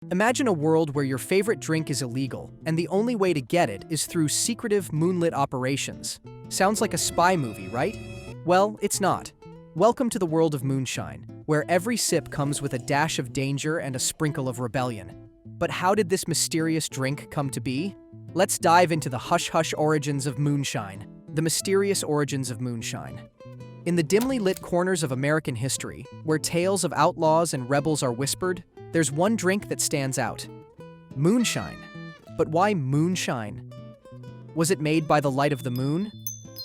Imagine a world where your favorite drink is illegal, and the only way to get it is through secretive moonlit operations. Sounds like a spy movie, right? Well, it's not. Welcome to the world of moonshine, where every sip comes with a dash of danger and a sprinkle of rebellion. But how did this mysterious drink come to be? Let's dive into the hush-hush origins of moonshine, the mysterious origins of moonshine. In the dimly lit corners of American history, where tales of outlaws and rebels are whispered, there's one drink that stands out: moonshine. But why moonshine? Was it made by the light of the moon?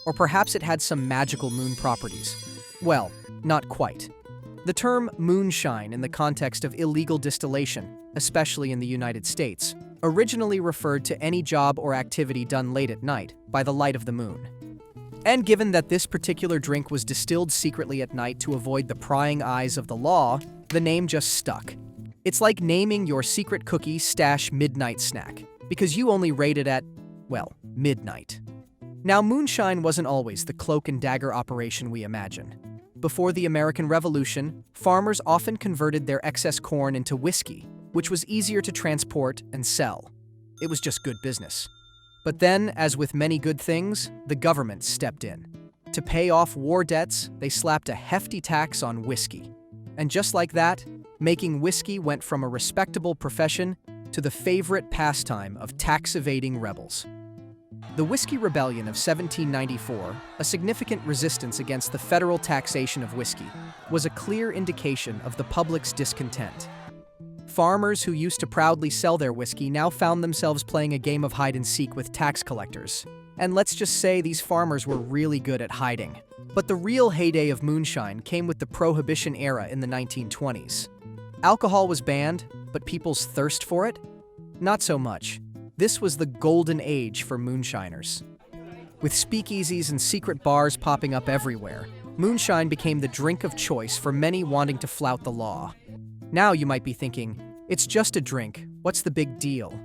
Or perhaps it had some magical moon properties? Well, not quite. The term moonshine in the context of illegal distillation, especially in the United States, originally referred to any job or activity done late at night by the light of the moon. And given that this particular drink was distilled secretly at night to avoid the prying eyes of the law, the name just stuck. It's like naming your secret cookie stash midnight snack, because you only rate it at, well, midnight. Now, moonshine wasn't always the cloak and dagger operation we imagine. Before the American Revolution, farmers often converted their excess corn into whiskey, which was easier to transport and sell. It was just good business. But then, as with many good things, the government stepped in. To pay off war debts, they slapped a hefty tax on whiskey. And just like that, making whiskey went from a respectable profession to the favorite pastime of tax-evading rebels. The Whiskey Rebellion of 1794, a significant resistance against the federal taxation of whiskey, was a clear indication of the public's discontent. Farmers who used to proudly sell their whiskey now found themselves playing a game of hide-and-seek with tax collectors. And let's just say these farmers were really good at hiding. But the real heyday of moonshine came with the Prohibition era in the 1920s. Alcohol was banned, but people's thirst for it? Not so much. This was the golden age for moonshiners. With speakeasies and secret bars popping up everywhere, moonshine became the drink of choice for many wanting to flout the law. Now you might be thinking, it's just a drink, what's the big deal?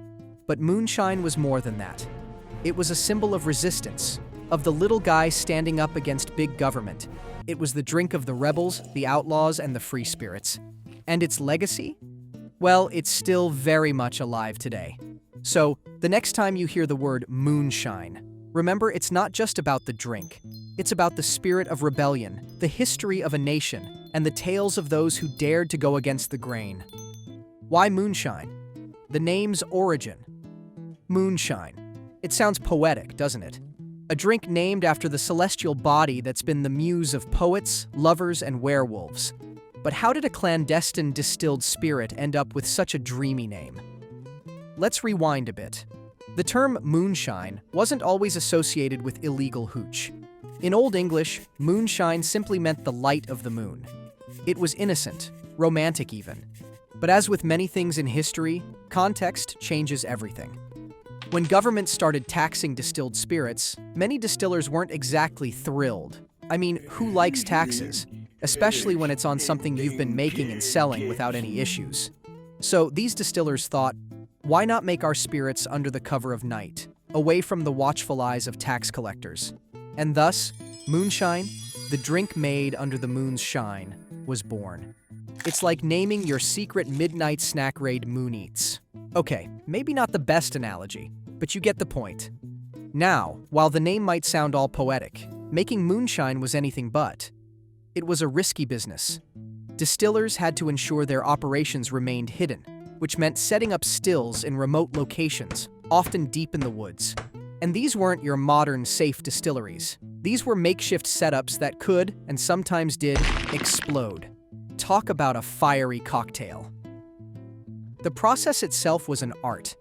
But moonshine was more than that. It was a symbol of resistance, of the little guy standing up against big government. It was the drink of the rebels, the outlaws, and the free spirits. And its legacy? Well, it's still very much alive today. So, the next time you hear the word moonshine, remember it's not just about the drink. It's about the spirit of rebellion, the history of a nation, and the tales of those who dared to go against the grain. Why moonshine? The name's origin. Moonshine. It sounds poetic, doesn't it? A drink named after the celestial body that's been the muse of poets, lovers, and werewolves. But how did a clandestine distilled spirit end up with such a dreamy name? Let's rewind a bit. The term moonshine wasn't always associated with illegal hooch. In Old English, moonshine simply meant the light of the moon. It was innocent, romantic even. But as with many things in history, context changes everything. When government started taxing distilled spirits, many distillers weren't exactly thrilled. I mean, who likes taxes? Especially when it's on something you've been making and selling without any issues. So these distillers thought, why not make our spirits under the cover of night, away from the watchful eyes of tax collectors? And thus, moonshine, the drink made under the moon's shine, was born. It's like naming your secret midnight snack raid Moon Eats. Okay, maybe not the best analogy, but you get the point. Now, while the name might sound all poetic, making moonshine was anything but. It was a risky business. Distillers had to ensure their operations remained hidden, which meant setting up stills in remote locations, often deep in the woods. And these weren't your modern safe distilleries. These were makeshift setups that could, and sometimes did, explode. Talk about a fiery cocktail. The process itself was an art.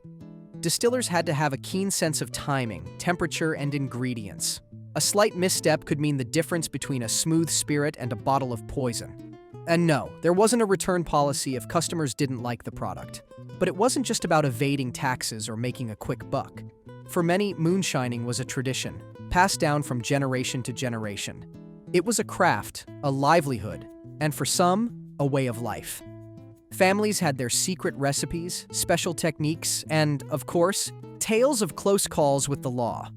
Distillers had to have a keen sense of timing, temperature, and ingredients. A slight misstep could mean the difference between a smooth spirit and a bottle of poison. And no, there wasn't a return policy if customers didn't like the product. But it wasn't just about evading taxes or making a quick buck. For many, moonshining was a tradition, passed down from generation to generation. It was a craft, a livelihood, and for some, a way of life. Families had their secret recipes, special techniques, and, of course, tales of close calls with the law.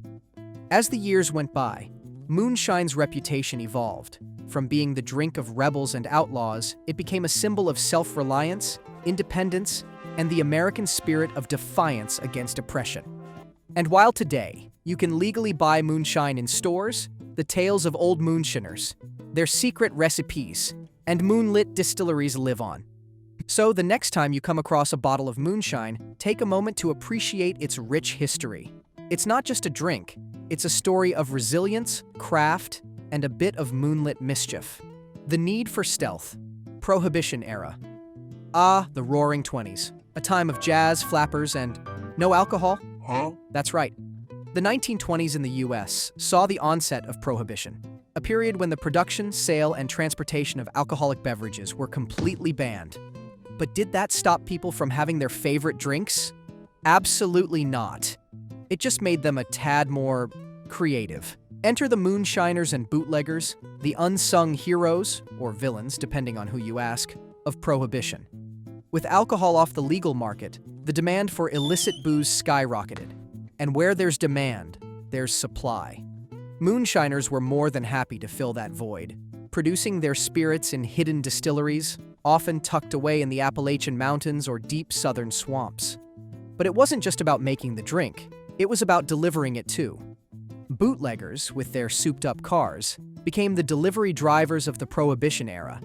As the years went by, moonshine's reputation evolved. From being the drink of rebels and outlaws, it became a symbol of self-reliance, independence, and the American spirit of defiance against oppression. And while today, you can legally buy moonshine in stores, the tales of old moonshiners, their secret recipes, and moonlit distilleries live on. So the next time you come across a bottle of moonshine, take a moment to appreciate its rich history. It's not just a drink, it's a story of resilience, craft, and a bit of moonlit mischief. The need for stealth. Prohibition era. Ah, the roaring 20s. A time of jazz, flappers, and no alcohol? Huh? That's right. The 1920s in the US saw the onset of Prohibition, a period when the production, sale, and transportation of alcoholic beverages were completely banned. But did that stop people from having their favorite drinks? Absolutely not. It just made them a tad more creative. Enter the moonshiners and bootleggers, the unsung heroes, or villains, depending on who you ask, of Prohibition. With alcohol off the legal market, the demand for illicit booze skyrocketed. And where there's demand, there's supply. Moonshiners were more than happy to fill that void, producing their spirits in hidden distilleries, often tucked away in the Appalachian Mountains or deep southern swamps. But it wasn't just about making the drink, it was about delivering it too. Bootleggers, with their souped-up cars, became the delivery drivers of the Prohibition era.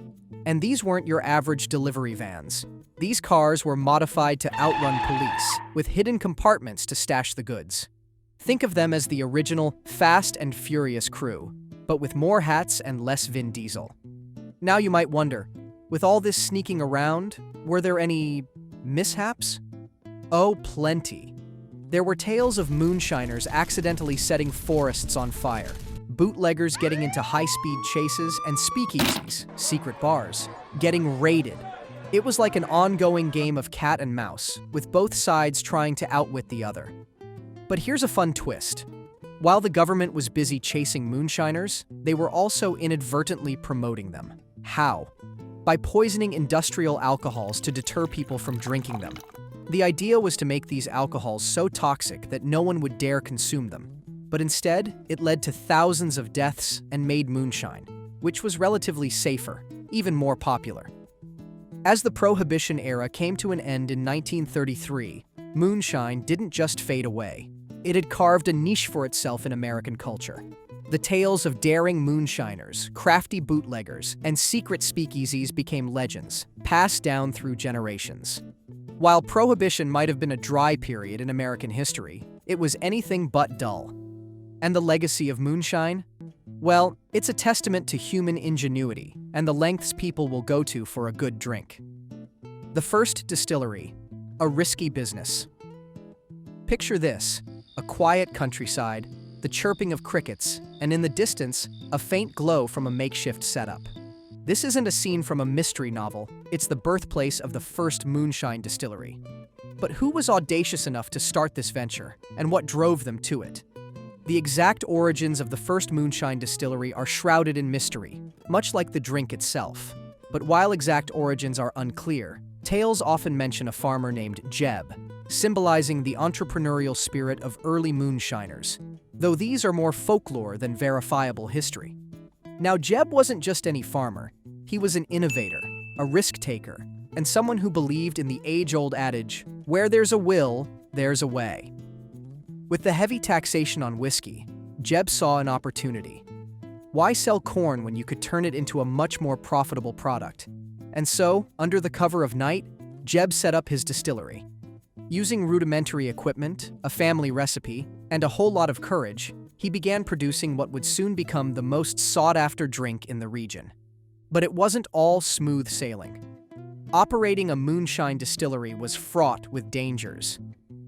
And these weren't your average delivery vans. These cars were modified to outrun police, with hidden compartments to stash the goods. Think of them as the original Fast and Furious crew, but with more hats and less Vin Diesel. Now you might wonder, with all this sneaking around, were there any mishaps? Oh, plenty. There were tales of moonshiners accidentally setting forests on fire, bootleggers getting into high-speed chases, and speakeasies, secret bars, getting raided. It was like an ongoing game of cat and mouse, with both sides trying to outwit the other. But here's a fun twist. While the government was busy chasing moonshiners, they were also inadvertently promoting them. How? By poisoning industrial alcohols to deter people from drinking them. The idea was to make these alcohols so toxic that no one would dare consume them. But instead, it led to thousands of deaths and made moonshine, which was relatively safer, even more popular. As the Prohibition era came to an end in 1933, moonshine didn't just fade away. It had carved a niche for itself in American culture. The tales of daring moonshiners, crafty bootleggers, and secret speakeasies became legends, passed down through generations. While Prohibition might have been a dry period in American history, it was anything but dull. And the legacy of moonshine? Well, it's a testament to human ingenuity and the lengths people will go to for a good drink. The first distillery, a risky business. Picture this, a quiet countryside, the chirping of crickets, and in the distance, a faint glow from a makeshift setup. This isn't a scene from a mystery novel, it's the birthplace of the first moonshine distillery. But who was audacious enough to start this venture, and what drove them to it? The exact origins of the first moonshine distillery are shrouded in mystery, much like the drink itself. But while exact origins are unclear, tales often mention a farmer named Jeb, symbolizing the entrepreneurial spirit of early moonshiners, though these are more folklore than verifiable history. Now, Jeb wasn't just any farmer. He was an innovator, a risk-taker, and someone who believed in the age-old adage, where there's a will, there's a way. With the heavy taxation on whiskey, Jeb saw an opportunity. Why sell corn when you could turn it into a much more profitable product? And so, under the cover of night, Jeb set up his distillery. Using rudimentary equipment, a family recipe, and a whole lot of courage, he began producing what would soon become the most sought-after drink in the region. But it wasn't all smooth sailing. Operating a moonshine distillery was fraught with dangers.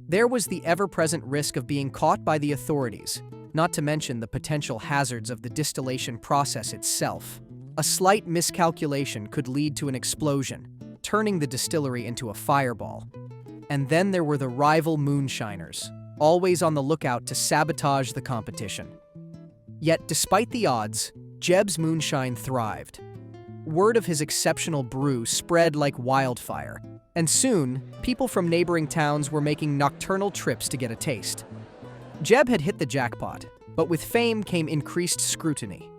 There was the ever-present risk of being caught by the authorities, not to mention the potential hazards of the distillation process itself. A slight miscalculation could lead to an explosion, turning the distillery into a fireball. And then there were the rival moonshiners, always on the lookout to sabotage the competition. Yet, despite the odds, Jeb's moonshine thrived. Word of his exceptional brew spread like wildfire, and soon, people from neighboring towns were making nocturnal trips to get a taste. Jeb had hit the jackpot, but with fame came increased scrutiny.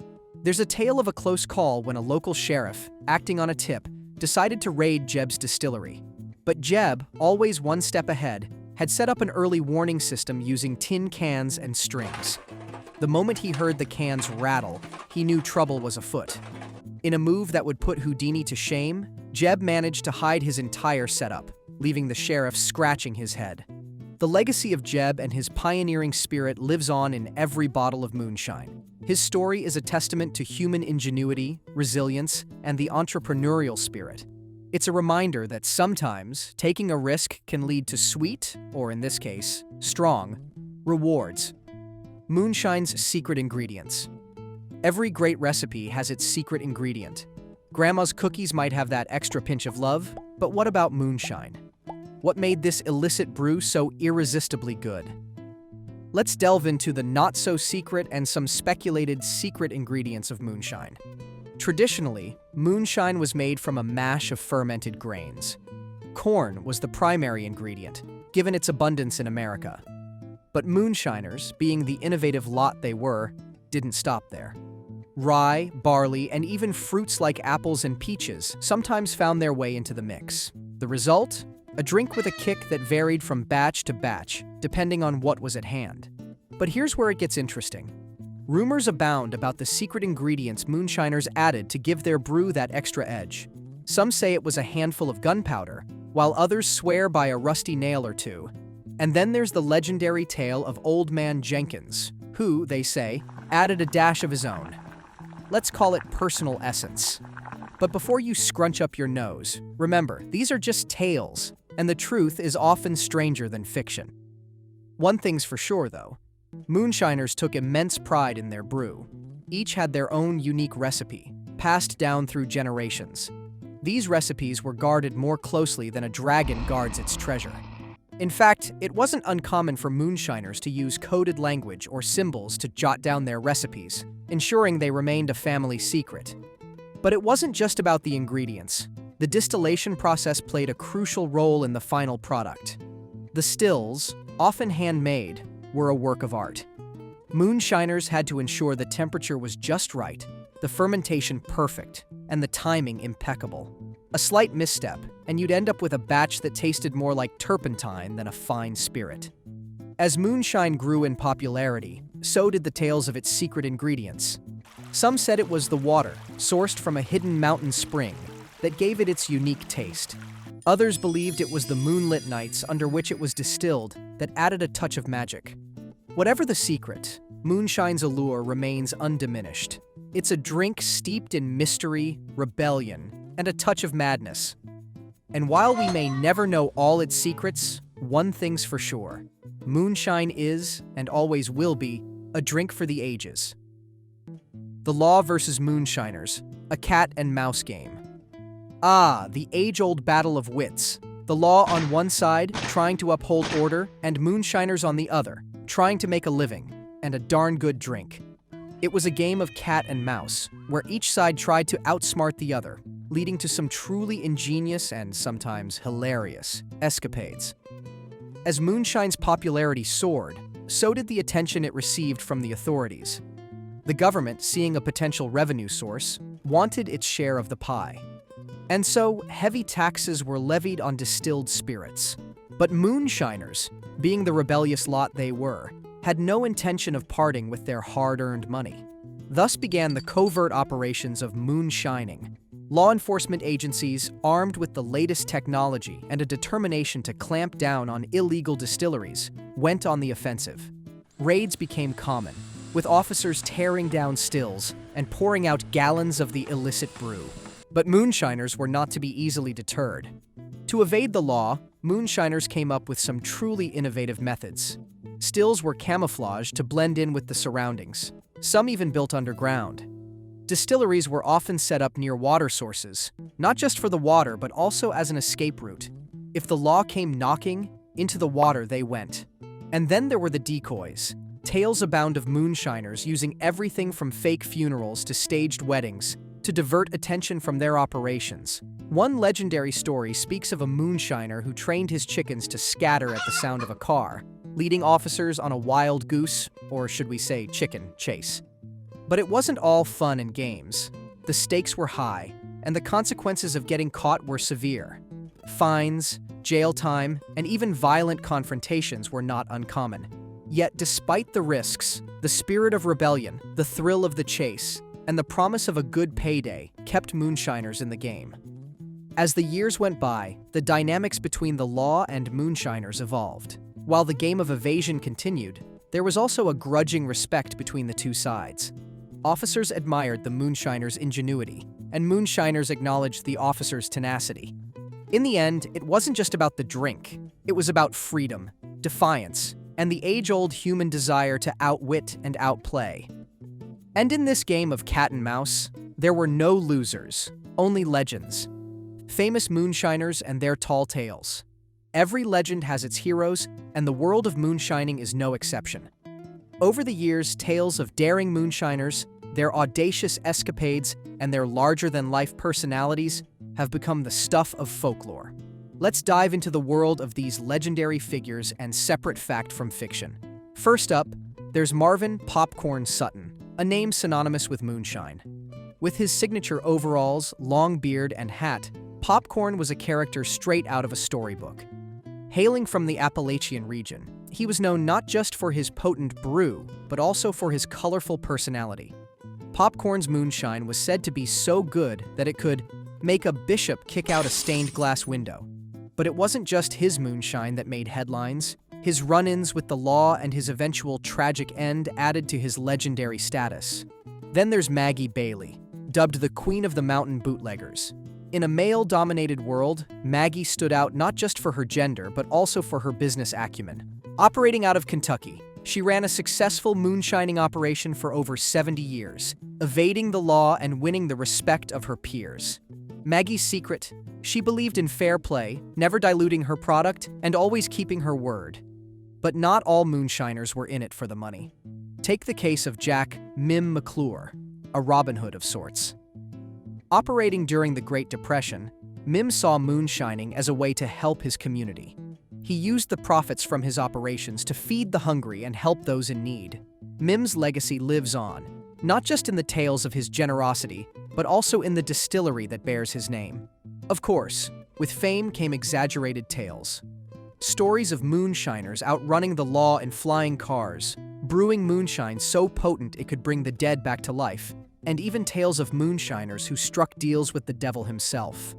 There's a tale of a close call when a local sheriff, acting on a tip, decided to raid Jeb's distillery. But Jeb, always one step ahead, had set up an early warning system using tin cans and strings. The moment he heard the cans rattle, he knew trouble was afoot. In a move that would put Houdini to shame, Jeb managed to hide his entire setup, leaving the sheriff scratching his head. The legacy of Jeb and his pioneering spirit lives on in every bottle of moonshine. His story is a testament to human ingenuity, resilience, and the entrepreneurial spirit. It's a reminder that sometimes taking a risk can lead to sweet, or in this case, strong, rewards. Moonshine's secret ingredients. Every great recipe has its secret ingredient. Grandma's cookies might have that extra pinch of love, but what about moonshine? What made this illicit brew so irresistibly good? Let's delve into the not-so-secret and some speculated secret ingredients of moonshine. Traditionally, moonshine was made from a mash of fermented grains. Corn was the primary ingredient, given its abundance in America. But moonshiners, being the innovative lot they were, didn't stop there. Rye, barley, and even fruits like apples and peaches sometimes found their way into the mix. The result? A drink with a kick that varied from batch to batch, depending on what was at hand. But here's where it gets interesting. Rumors abound about the secret ingredients moonshiners added to give their brew that extra edge. Some say it was a handful of gunpowder, while others swear by a rusty nail or two. And then there's the legendary tale of Old Man Jenkins, who, they say, added a dash of his own. Let's call it personal essence. But before you scrunch up your nose, remember, these are just tales, and the truth is often stranger than fiction. One thing's for sure, though. Moonshiners took immense pride in their brew. Each had their own unique recipe, passed down through generations. These recipes were guarded more closely than a dragon guards its treasure. In fact, it wasn't uncommon for moonshiners to use coded language or symbols to jot down their recipes, ensuring they remained a family secret. But it wasn't just about the ingredients. The distillation process played a crucial role in the final product. The stills, often handmade, were a work of art. Moonshiners had to ensure the temperature was just right, the fermentation perfect, and the timing impeccable. A slight misstep, and you'd end up with a batch that tasted more like turpentine than a fine spirit. As moonshine grew in popularity, so did the tales of its secret ingredients. Some said it was the water, sourced from a hidden mountain spring, that gave it its unique taste. Others believed it was the moonlit nights under which it was distilled that added a touch of magic. Whatever the secret, moonshine's allure remains undiminished. It's a drink steeped in mystery, rebellion, and a touch of madness. And while we may never know all its secrets, one thing's for sure. Moonshine is, and always will be, a drink for the ages. The law versus moonshiners, a cat and mouse game. Ah, the age-old battle of wits. The law on one side, trying to uphold order, and moonshiners on the other, trying to make a living, and a darn good drink. It was a game of cat and mouse, where each side tried to outsmart the other, leading to some truly ingenious and sometimes hilarious escapades. As moonshine's popularity soared, so did the attention it received from the authorities. The government, seeing a potential revenue source, wanted its share of the pie. And so, heavy taxes were levied on distilled spirits. But moonshiners, being the rebellious lot they were, had no intention of parting with their hard-earned money. Thus began the covert operations of moonshining. Law enforcement agencies, armed with the latest technology and a determination to clamp down on illegal distilleries, went on the offensive. Raids became common, with officers tearing down stills and pouring out gallons of the illicit brew. But moonshiners were not to be easily deterred. To evade the law, moonshiners came up with some truly innovative methods. Stills were camouflaged to blend in with the surroundings, some even built underground. Distilleries were often set up near water sources, not just for the water but also as an escape route. If the law came knocking, into the water they went. And then there were the decoys. Tales abound of moonshiners using everything from fake funerals to staged weddings to divert attention from their operations. One legendary story speaks of a moonshiner who trained his chickens to scatter at the sound of a car, leading officers on a wild goose, or should we say chicken, chase. But it wasn't all fun and games. The stakes were high, and the consequences of getting caught were severe. Fines, jail time, and even violent confrontations were not uncommon. Yet, despite the risks, the spirit of rebellion, the thrill of the chase, and the promise of a good payday kept moonshiners in the game. As the years went by, the dynamics between the law and moonshiners evolved. While the game of evasion continued, there was also a grudging respect between the two sides. Officers admired the moonshiners' ingenuity, and moonshiners acknowledged the officers' tenacity. In the end, it wasn't just about the drink. It was about freedom, defiance, and the age-old human desire to outwit and outplay. And in this game of cat and mouse, there were no losers, only legends. Famous moonshiners and their tall tales. Every legend has its heroes, and the world of moonshining is no exception. Over the years, tales of daring moonshiners, their audacious escapades, and their larger-than-life personalities have become the stuff of folklore. Let's dive into the world of these legendary figures and separate fact from fiction. First up, there's Marvin "Popcorn" Sutton, a name synonymous with moonshine. With his signature overalls, long beard, and hat, Popcorn was a character straight out of a storybook. Hailing from the Appalachian region, he was known not just for his potent brew, but also for his colorful personality. Popcorn's moonshine was said to be so good that it could make a bishop kick out a stained glass window. But it wasn't just his moonshine that made headlines. His run-ins with the law and his eventual tragic end added to his legendary status. Then there's Maggie Bailey, dubbed the Queen of the Mountain Bootleggers. In a male-dominated world, Maggie stood out not just for her gender, but also for her business acumen. Operating out of Kentucky, she ran a successful moonshining operation for over 70 years, evading the law and winning the respect of her peers. Maggie's secret: she believed in fair play, never diluting her product, and always keeping her word. But not all moonshiners were in it for the money. Take the case of Jack "Mim" McClure, a Robin Hood of sorts. Operating during the Great Depression, Mim saw moonshining as a way to help his community. He used the profits from his operations to feed the hungry and help those in need. Mim's legacy lives on, not just in the tales of his generosity, but also in the distillery that bears his name. Of course, with fame came exaggerated tales. Stories of moonshiners outrunning the law in flying cars, brewing moonshine so potent it could bring the dead back to life, and even tales of moonshiners who struck deals with the devil himself.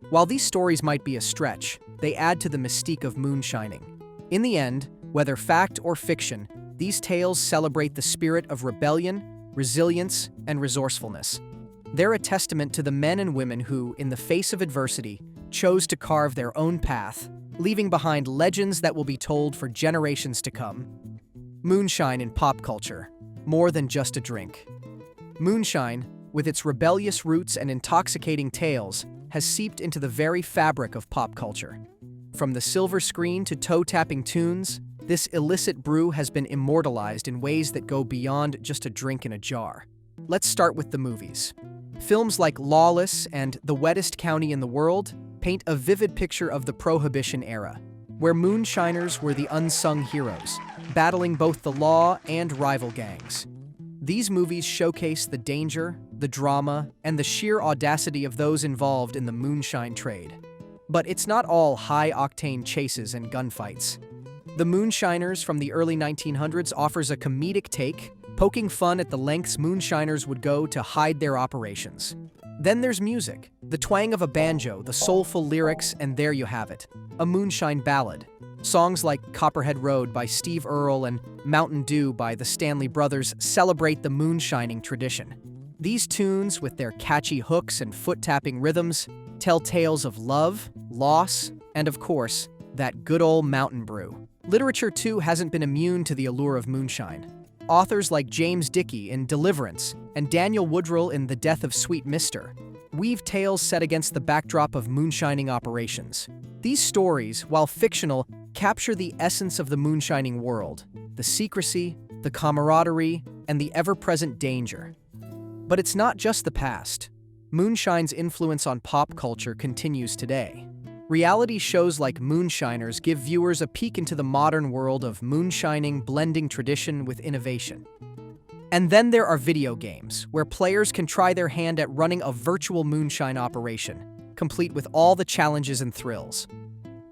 While these stories might be a stretch, they add to the mystique of moonshining. In the end, whether fact or fiction, these tales celebrate the spirit of rebellion, resilience, and resourcefulness. They're a testament to the men and women who, in the face of adversity, chose to carve their own path, leaving behind legends that will be told for generations to come. Moonshine in pop culture, more than just a drink. Moonshine, with its rebellious roots and intoxicating tales, has seeped into the very fabric of pop culture. From the silver screen to toe-tapping tunes, this illicit brew has been immortalized in ways that go beyond just a drink in a jar. Let's start with the movies. Films like Lawless and The Wettest County in the World paint a vivid picture of the Prohibition era, where moonshiners were the unsung heroes, battling both the law and rival gangs. These movies showcase the danger, the drama, and the sheer audacity of those involved in the moonshine trade. But it's not all high-octane chases and gunfights. The Moonshiners from the early 1900s offers a comedic take, poking fun at the lengths moonshiners would go to hide their operations. Then there's music, the twang of a banjo, the soulful lyrics, and there you have it, a moonshine ballad. Songs like Copperhead Road by Steve Earle and Mountain Dew by the Stanley Brothers celebrate the moonshining tradition. These tunes, with their catchy hooks and foot-tapping rhythms, tell tales of love, loss, and of course, that good old mountain brew. Literature, too, hasn't been immune to the allure of moonshine. Authors like James Dickey in Deliverance and Daniel Woodrell in The Death of Sweet Mister weave tales set against the backdrop of moonshining operations. These stories, while fictional, capture the essence of the moonshining world, the secrecy, the camaraderie, and the ever-present danger. But it's not just the past. Moonshine's influence on pop culture continues today. Reality shows like Moonshiners give viewers a peek into the modern world of moonshining, blending tradition with innovation. And then there are video games, where players can try their hand at running a virtual moonshine operation, complete with all the challenges and thrills.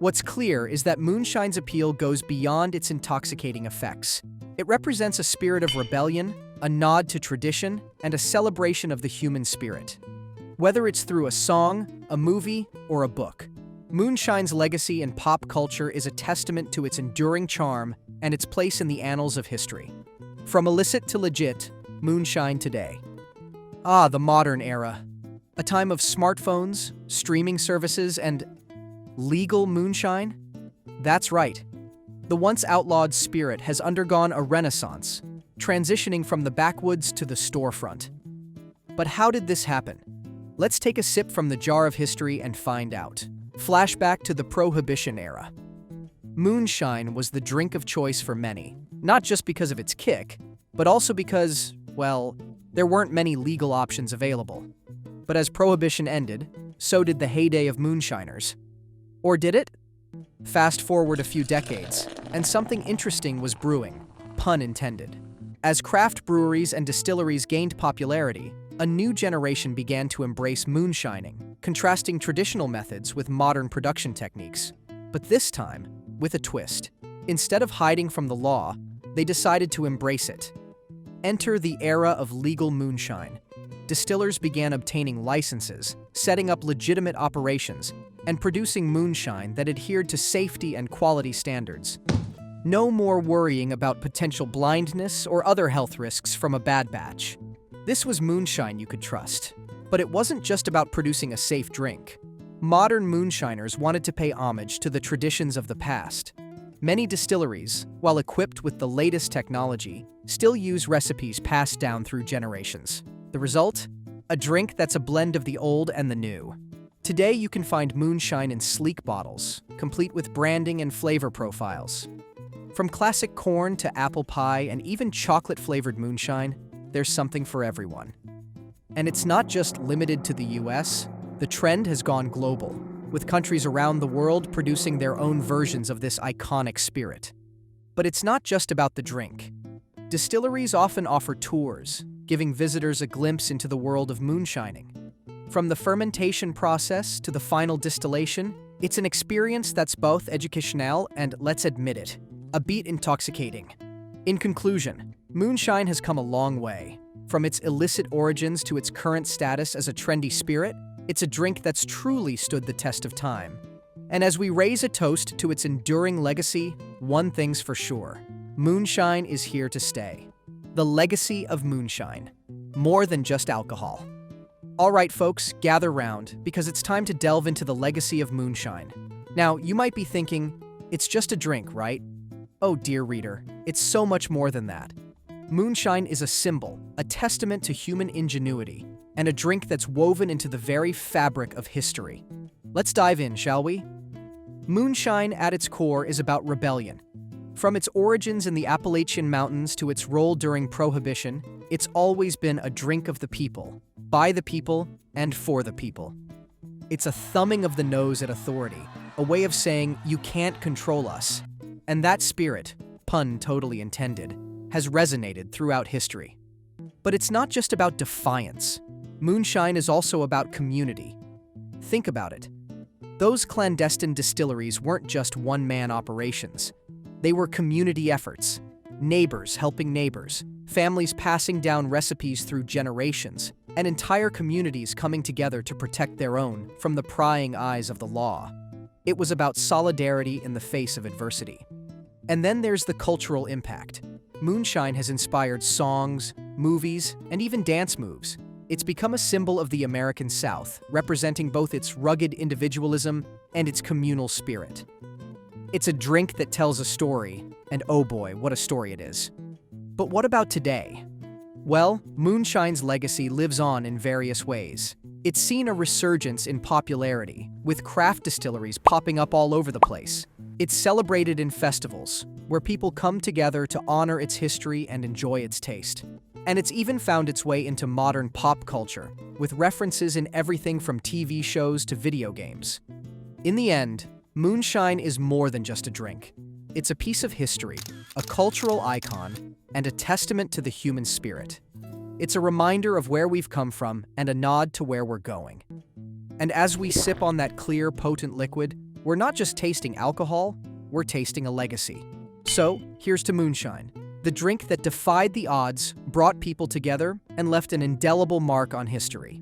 What's clear is that moonshine's appeal goes beyond its intoxicating effects. It represents a spirit of rebellion, a nod to tradition, and a celebration of the human spirit. Whether it's through a song, a movie, or a book, moonshine's legacy in pop culture is a testament to its enduring charm and its place in the annals of history. From illicit to legit, moonshine today. Ah, the modern era. A time of smartphones, streaming services, and legal moonshine? That's right. The once outlawed spirit has undergone a renaissance, transitioning from the backwoods to the storefront. But how did this happen? Let's take a sip from the jar of history and find out. Flashback to the Prohibition era. Moonshine was the drink of choice for many, not just because of its kick, but also because, well, there weren't many legal options available. But as Prohibition ended, so did the heyday of moonshiners. Or did it? Fast forward a few decades, and something interesting was brewing, pun intended. As craft breweries and distilleries gained popularity, a new generation began to embrace moonshining, contrasting traditional methods with modern production techniques. But this time, with a twist. Instead of hiding from the law, they decided to embrace it. Enter the era of legal moonshine. Distillers began obtaining licenses, setting up legitimate operations, and producing moonshine that adhered to safety and quality standards. No more worrying about potential blindness or other health risks from a bad batch. This was moonshine you could trust. But it wasn't just about producing a safe drink. Modern moonshiners wanted to pay homage to the traditions of the past. Many distilleries, while equipped with the latest technology, still use recipes passed down through generations. The result? A drink that's a blend of the old and the new. Today you can find moonshine in sleek bottles, complete with branding and flavor profiles. From classic corn to apple pie and even chocolate-flavored moonshine, there's something for everyone. And it's not just limited to the US. The trend has gone global, with countries around the world producing their own versions of this iconic spirit. But it's not just about the drink. Distilleries often offer tours, giving visitors a glimpse into the world of moonshining. From the fermentation process to the final distillation, it's an experience that's both educational and, let's admit it, a bit intoxicating. In conclusion, moonshine has come a long way. From its illicit origins to its current status as a trendy spirit, it's a drink that's truly stood the test of time. And as we raise a toast to its enduring legacy, one thing's for sure. Moonshine is here to stay. The legacy of moonshine. More than just alcohol. All right, folks, gather round, because it's time to delve into the legacy of moonshine. Now, you might be thinking, it's just a drink, right? Oh, dear reader, it's so much more than that. Moonshine is a symbol, a testament to human ingenuity, and a drink that's woven into the very fabric of history. Let's dive in, shall we? Moonshine, at its core, is about rebellion. From its origins in the Appalachian Mountains to its role during Prohibition, it's always been a drink of the people, by the people, and for the people. It's a thumbing of the nose at authority, a way of saying, you can't control us. And that spirit, pun totally intended, has resonated throughout history. But it's not just about defiance. Moonshine is also about community. Think about it. Those clandestine distilleries weren't just one-man operations. They were community efforts. Neighbors helping neighbors, families passing down recipes through generations, and entire communities coming together to protect their own from the prying eyes of the law. It was about solidarity in the face of adversity. And then there's the cultural impact. Moonshine has inspired songs, movies, and even dance moves. It's become a symbol of the American South, representing both its rugged individualism and its communal spirit. It's a drink that tells a story, and oh boy, what a story it is. But what about today? Well, moonshine's legacy lives on in various ways. It's seen a resurgence in popularity, with craft distilleries popping up all over the place. It's celebrated in festivals, where people come together to honor its history and enjoy its taste. And it's even found its way into modern pop culture, with references in everything from TV shows to video games. In the end, moonshine is more than just a drink. It's a piece of history, a cultural icon, and a testament to the human spirit. It's a reminder of where we've come from and a nod to where we're going. And as we sip on that clear, potent liquid, We're not just tasting alcohol, we're tasting a legacy. So, here's to moonshine, the drink that defied the odds, brought people together, and left an indelible mark on history.